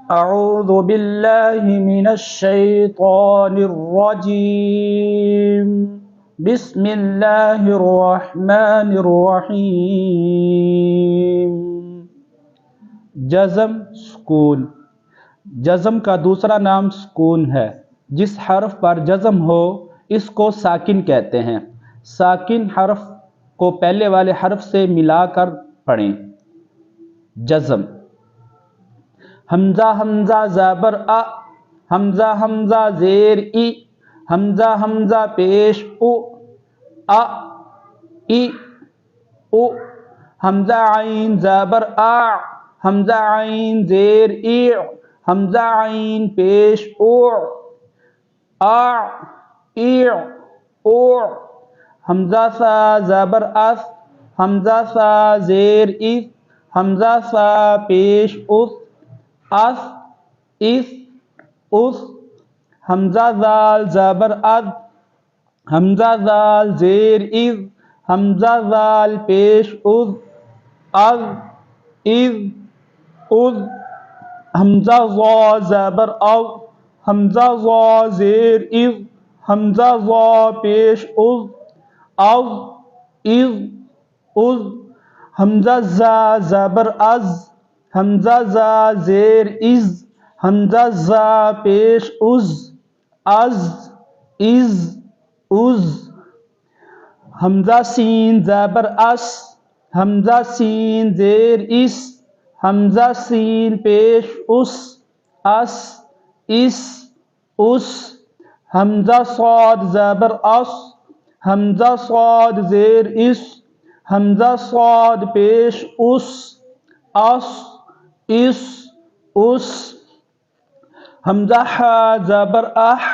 اعوذ باللہ من الشیطان الرجیم بسم اللہ الرحمن الرحیم۔ جزم سکون۔ جزم کا دوسرا نام سکون ہے۔ جس حرف پر جزم ہو اس کو ساکن کہتے ہیں۔ ساکن حرف کو پہلے والے حرف سے ملا کر پڑھیں۔ جزم: حمزہ حمزہ زبر ا، حمزہ حمزہ زیر ای، حمزہ حمزہ پیش او، ا ای او، حمزہ عین زبر آ، حمزہ عین زیر ای، حمزہ عین پیش او، آ ای او، حمزہ سا زبر اس، حمزہ سا زیر اس، حمزہ سا پیش اس، اس اس اس، حمزہ زال زبر از، حمزہ زال زیر از، حمزہ زال پیش از، از از از، حمزہ ضا زبر او، حمزہ ضا زیر از، حمزہ ضا پیش از، از از از، حمزہ زا زبر از، حمزہ زا زیر از، حمزہ زا پیش از، از از از، حمزہ سین زبر اس، حمزہ سین زیر اس، حمزہ سین پیش اس، اس اس اس، حمزہ صاد زبر اس، حمزہ صاد زیر اس، حمزہ صاد پیش اس، اس اس اس، حمزہ ح زبر اح،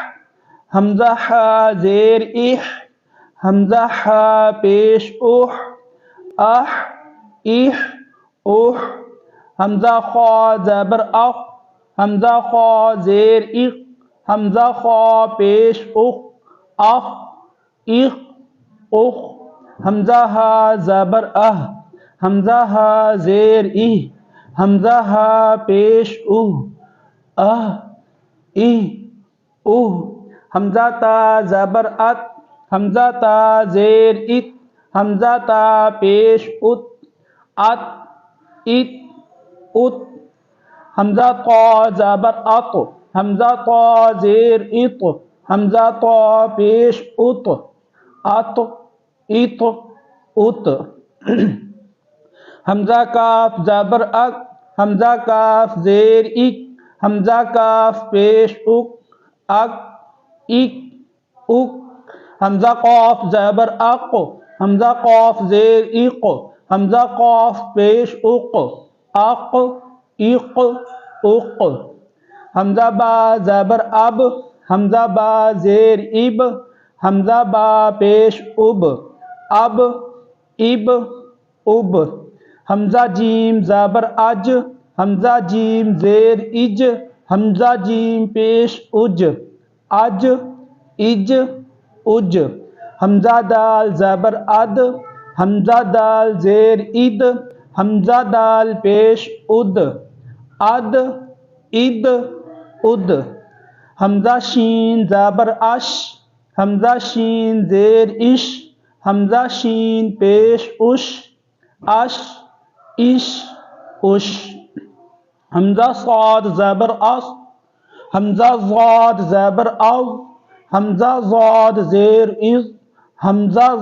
حمزہ ح زیر اح، حمزہ ح پیش اح، اح اح اح، حمزہ خا زبر اخ، حمزہ خا زیر اخ، حمزہ خا پیش اخ، اخ اخ اخ، حمزہ ہا زبر اہ، حمزہ ہا زیر اہ، حمزہ ہا پیش اہ، اہ اہ اہ، حمزہ تا زبر ات، حمزہ تا زیر ات، حمزہ تا پیش ات، ات ات ات، حمزہ طا زبر اط، حمزہ طا زیر اط، حمزہ طا پیش ات، ات ات ات، حمزہ کاف زبر اک، حمزہ کاف زیر اک، حمزہ کاف پیش اک، اک اک اک، حمزہ قاف زبر اق، حمزہ قاف زیر اق، حمزہ قاف پیش اق، اق اق اق، حمزہ با زبر اب، حمزہ با زیر اب، حمزہ با پیش اب، اب اب اب، حمزہ جیم زبر اج، حمزہ جیم زیر اج، حمزہ جیم پیش اج، اج اج اج، حمزہ دال زبر اد، حمزہ دال زیر اد، حمزہ دال پیش اد، اد اد اد، حمزہ شین زبر اش، حمزہ شین زیر اش، حمزہ شین پیش اش، اش اش اش، حمزہ صاد زبر اس، حمزہ ضاد زبر او، حمزہ ضاد زیر از، حمزہ